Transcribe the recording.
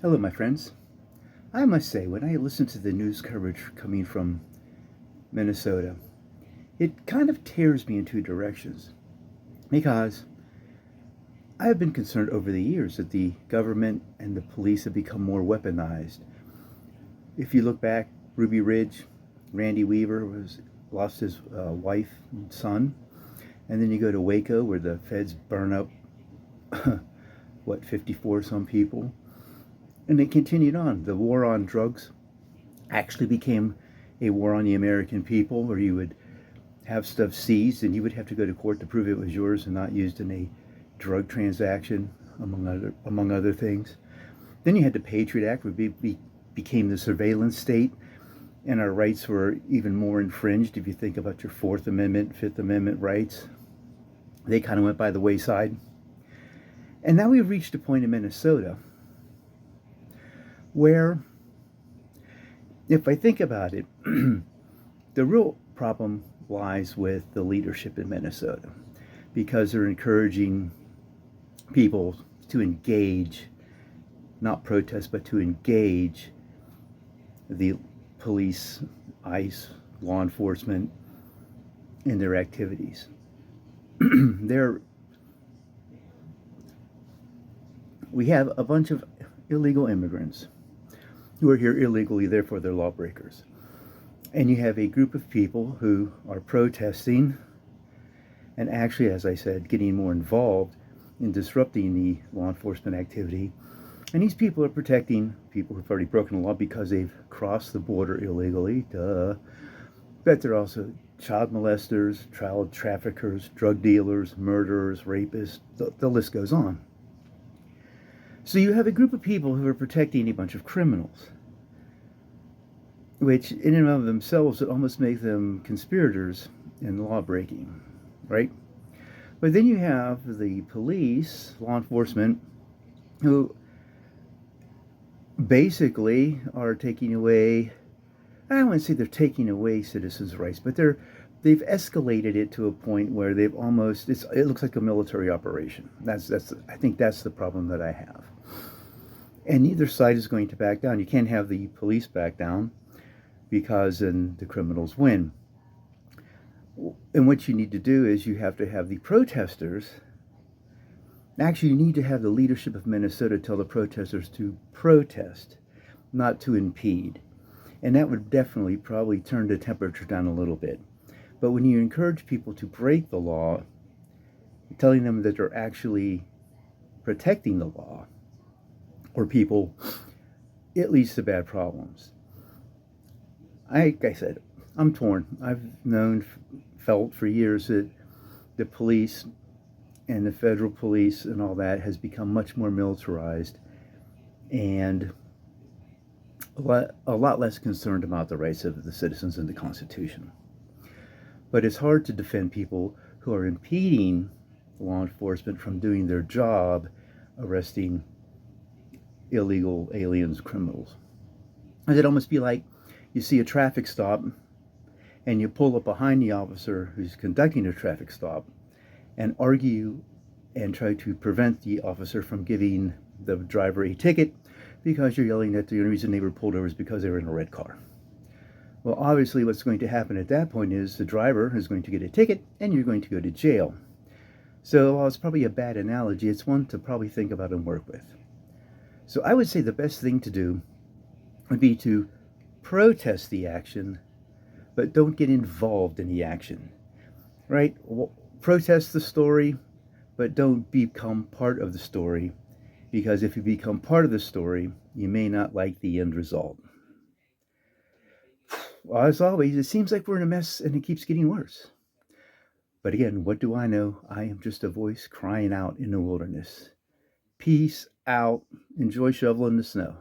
Hello, my friends. I must say, when I listen to the news coverage coming from Minnesota, it kind of tears me in two directions because I have been concerned over the years that the government and the police have become more weaponized. If you look back, Ruby Ridge, Randy Weaver was lost his wife and son, and then you go to Waco where the feds burn up 54 some people, and it continued on. The war on drugs actually became a war on the American people, where you would have stuff seized and you would have to go to court to prove it was yours and not used in a drug transaction, among other things. Then you had the Patriot Act, where we became the surveillance state, and our rights were even more infringed. If you think about your Fourth Amendment, Fifth Amendment rights, they kind of went by the wayside. And now we've reached a point in Minnesota where, if I think about it, the real problem lies with the leadership in Minnesota, because they're encouraging people to engage, not protest, but to engage the police, ICE, law enforcement in their activities. We have a bunch of illegal immigrants who are here illegally, therefore they're lawbreakers. And you have a group of people who are protesting and actually, as I said, getting more involved in disrupting the law enforcement activity. And these people are protecting people who've already broken the law because they've crossed the border illegally, duh. But they're also child molesters, child traffickers, drug dealers, murderers, rapists, the list goes on. So you have a group of people who are protecting a bunch of criminals, which in and of themselves would almost make them conspirators in law breaking, right? But then you have the police, law enforcement, who basically are taking away, I don't want to say they're taking away citizens' rights, but they've escalated it to a point where they've almost, it looks like a military operation. I think that's the problem that I have. And neither side is going to back down. You can't have the police back down, because then the criminals win. And what you need to do is you have to have the protesters, actually you need to have the leadership of Minnesota tell the protesters to protest, not to impede. And that would definitely probably turn the temperature down a little bit. But when you encourage people to break the law, telling them that they're actually protecting the law or people, it leads to bad problems. Like I said, I'm torn. I've felt for years that the police and the federal police and all that has become much more militarized and a lot less concerned about the rights of the citizens and the Constitution. But it's hard to defend people who are impeding law enforcement from doing their job, arresting illegal aliens, criminals. And it'd almost be like you see a traffic stop and you pull up behind the officer who's conducting a traffic stop and argue and try to prevent the officer from giving the driver a ticket because you're yelling that the only reason they were pulled over is because they were in a red car. Well, obviously what's going to happen at that point is the driver is going to get a ticket and you're going to go to jail. So while it's probably a bad analogy, it's one to probably think about and work with. So I would say the best thing to do would be to protest the action, but don't get involved in the action, right? Protest the story, but don't become part of the story, because if you become part of the story, you may not like the end result. Well, as always, it seems like we're in a mess and it keeps getting worse. But again, what do I know? I am just a voice crying out in the wilderness. Peace out. Enjoy shoveling the snow.